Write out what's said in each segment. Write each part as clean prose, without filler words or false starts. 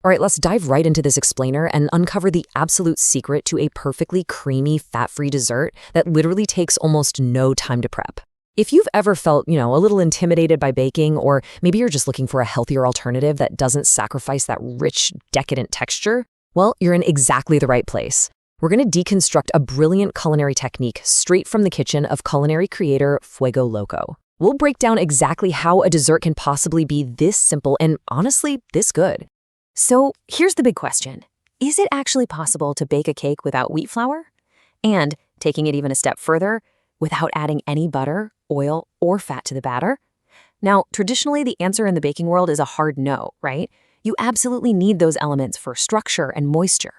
All right, let's dive right into this explainer and uncover the absolute secret to a perfectly creamy, fat-free dessert that literally takes almost no time to prep. If you've ever felt, a little intimidated by baking, or maybe you're just looking for a healthier alternative that doesn't sacrifice that rich, decadent texture, well, you're in exactly the right place. We're going to deconstruct a brilliant culinary technique straight from the kitchen of culinary creator Fuego Loco. We'll break down exactly how a dessert can possibly be this simple and, honestly, this good. So here's the big question. Is it actually possible to bake a cake without wheat flour? And, taking it even a step further, without adding any butter, oil, or fat to the batter? Now, traditionally, the answer in the baking world is a hard no, right? You absolutely need those elements for structure and moisture.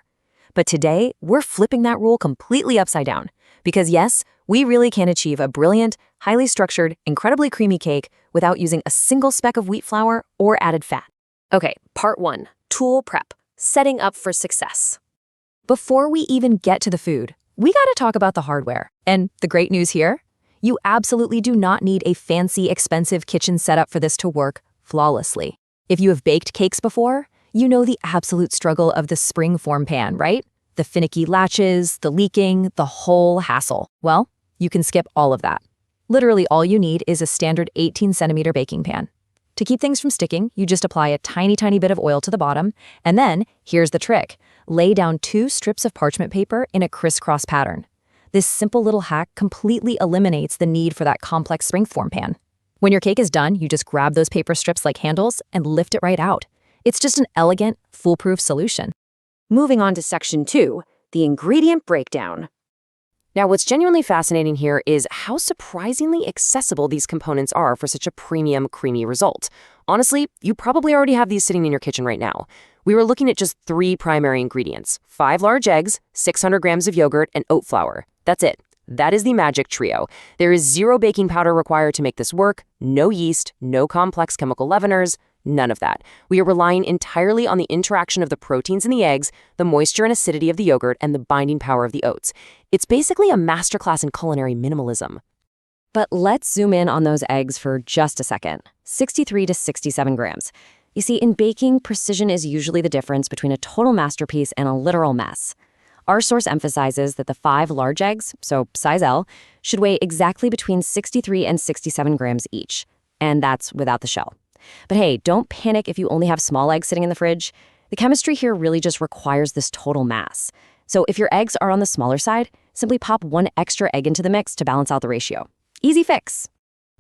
But today, we're flipping that rule completely upside down. Because yes, we really can achieve a brilliant, highly structured, incredibly creamy cake without using a single speck of wheat flour or added fat. Okay, part 1, tool prep, setting up for success. Before we even get to the food, we gotta talk about the hardware. And the great news here? You absolutely do not need a fancy, expensive kitchen setup for this to work flawlessly. If you have baked cakes before, you know the absolute struggle of the spring-form pan, right? The finicky latches, the leaking, the whole hassle. Well, you can skip all of that. Literally all you need is a standard 18-centimeter baking pan. To keep things from sticking, you just apply a tiny bit of oil to the bottom, and then, here's the trick, lay down 2 strips of parchment paper in a crisscross pattern. This simple little hack completely eliminates the need for that complex springform pan. When your cake is done, you just grab those paper strips like handles and lift it right out. It's just an elegant, foolproof solution. Moving on to section 2, the ingredient breakdown. Now, what's genuinely fascinating here is how surprisingly accessible these components are for such a premium, creamy result. Honestly, you probably already have these sitting in your kitchen right now. We were looking at just 3 primary ingredients: 5 large eggs, 600 grams of yogurt, and oat flour. That's it. That is the magic trio. There is 0 baking powder required to make this work, no yeast, no complex chemical leaveners, none of that. We are relying entirely on the interaction of the proteins in the eggs, the moisture and acidity of the yogurt, and the binding power of the oats. It's basically a masterclass in culinary minimalism. But let's zoom in on those eggs for just a second. 63 to 67 grams. You see, in baking, precision is usually the difference between a total masterpiece and a literal mess. Our source emphasizes that the 5 large eggs, so size L, should weigh exactly between 63 and 67 grams each. And that's without the shell. But hey, don't panic if you only have small eggs sitting in the fridge. The chemistry here really just requires this total mass. So if your eggs are on the smaller side, simply pop 1 extra egg into the mix to balance out the ratio. Easy fix.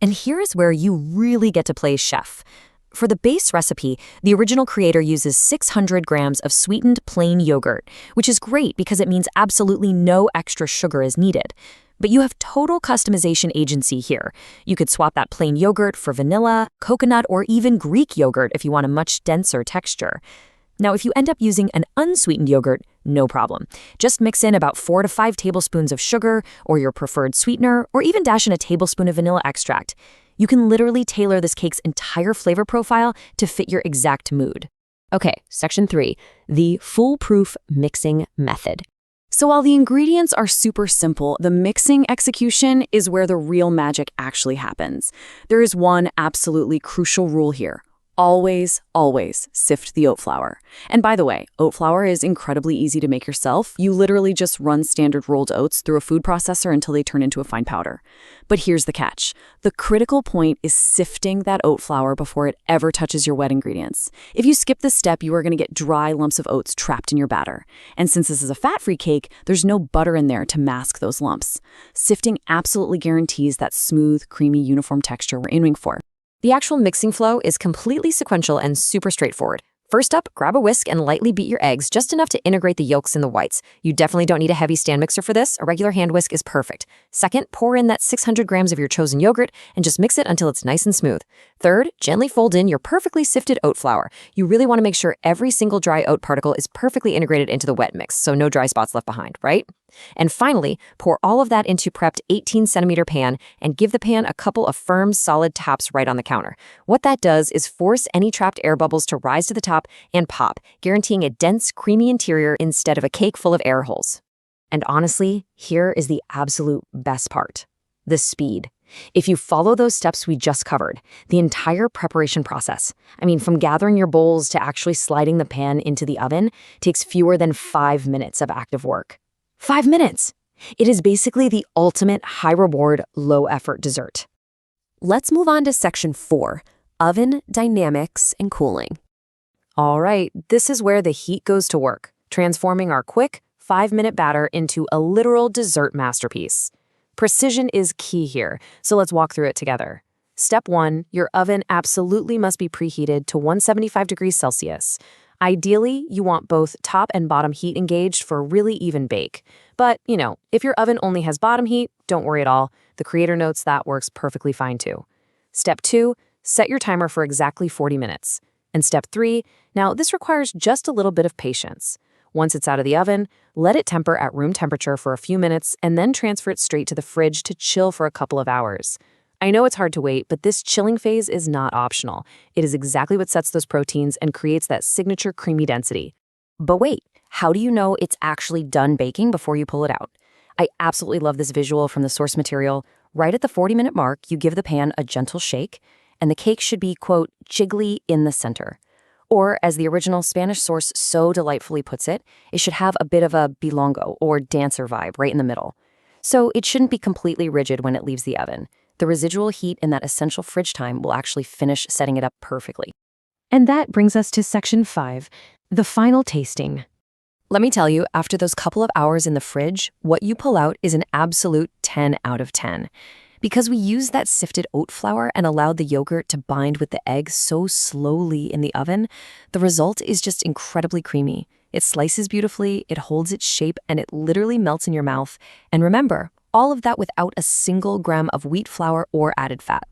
And here is where you really get to play chef. For the base recipe, the original creator uses 600 grams of sweetened plain yogurt, which is great because it means absolutely no extra sugar is needed. But you have total customization agency here. You could swap that plain yogurt for vanilla, coconut, or even Greek yogurt if you want a much denser texture. Now, if you end up using an unsweetened yogurt, no problem. Just mix in about 4 to 5 tablespoons of sugar or your preferred sweetener, or even dash in a tablespoon of vanilla extract. You can literally tailor this cake's entire flavor profile to fit your exact mood. Okay, section 3, the foolproof mixing method. So while the ingredients are super simple, the mixing execution is where the real magic actually happens. There is one absolutely crucial rule here. Always, always sift the oat flour. And by the way, oat flour is incredibly easy to make yourself. You literally just run standard rolled oats through a food processor until they turn into a fine powder. But here's the catch. The critical point is sifting that oat flour before it ever touches your wet ingredients. If you skip this step, you are going to get dry lumps of oats trapped in your batter. And since this is a fat-free cake, there's no butter in there to mask those lumps. Sifting absolutely guarantees that smooth, creamy, uniform texture we're aiming for. The actual mixing flow is completely sequential and super straightforward. First up, grab a whisk and lightly beat your eggs just enough to integrate the yolks and the whites. You definitely don't need a heavy stand mixer for this. A regular hand whisk is perfect. Second, pour in that 600 grams of your chosen yogurt and just mix it until it's nice and smooth. Third, gently fold in your perfectly sifted oat flour. You really want to make sure every single dry oat particle is perfectly integrated into the wet mix, so no dry spots left behind, right? And finally, pour all of that into prepped 18-centimeter pan and give the pan a couple of firm, solid taps right on the counter. What that does is force any trapped air bubbles to rise to the top and pop, guaranteeing a dense, creamy interior instead of a cake full of air holes. And honestly, here is the absolute best part: the speed. If you follow those steps we just covered, the entire preparation process, from gathering your bowls to actually sliding the pan into the oven, takes fewer than 5 minutes of active work. 5 minutes! It is basically the ultimate high-reward, low-effort dessert. Let's move on to section 4, oven dynamics and cooling. All right, this is where the heat goes to work, transforming our quick, 5-minute batter into a literal dessert masterpiece. Precision is key here, so let's walk through it together. Step 1, your oven absolutely must be preheated to 175 degrees Celsius. Ideally, you want both top and bottom heat engaged for a really even bake. But, if your oven only has bottom heat, don't worry at all. The creator notes that works perfectly fine too. Step 2, set your timer for exactly 40 minutes. And step 3, now this requires just a little bit of patience. Once it's out of the oven, let it temper at room temperature for a few minutes and then transfer it straight to the fridge to chill for a couple of hours. I know it's hard to wait, but this chilling phase is not optional. It is exactly what sets those proteins and creates that signature creamy density. But wait, how do you know it's actually done baking before you pull it out? I absolutely love this visual from the source material. Right at the 40-minute mark, you give the pan a gentle shake, and the cake should be, quote, jiggly in the center. Or, as the original Spanish source so delightfully puts it, it should have a bit of a bilongo, or dancer vibe, right in the middle. So it shouldn't be completely rigid when it leaves the oven. The residual heat and that essential fridge time will actually finish setting it up perfectly. And that brings us to section 5, the final tasting. Let me tell you, after those couple of hours in the fridge, what you pull out is an absolute 10 out of 10. Because we used that sifted oat flour and allowed the yogurt to bind with the egg so slowly in the oven, the result is just incredibly creamy. It slices beautifully, it holds its shape, and it literally melts in your mouth. And remember, all of that without a single gram of wheat flour or added fat.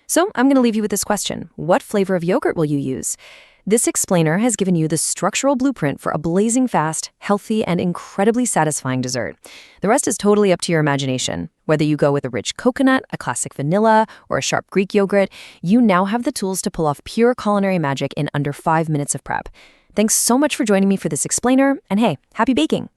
So I'm going to leave you with this question. What flavor of yogurt will you use? This explainer has given you the structural blueprint for a blazing fast, healthy, and incredibly satisfying dessert. The rest is totally up to your imagination. Whether you go with a rich coconut, a classic vanilla, or a sharp Greek yogurt, you now have the tools to pull off pure culinary magic in under 5 minutes of prep. Thanks so much for joining me for this explainer, and hey, happy baking!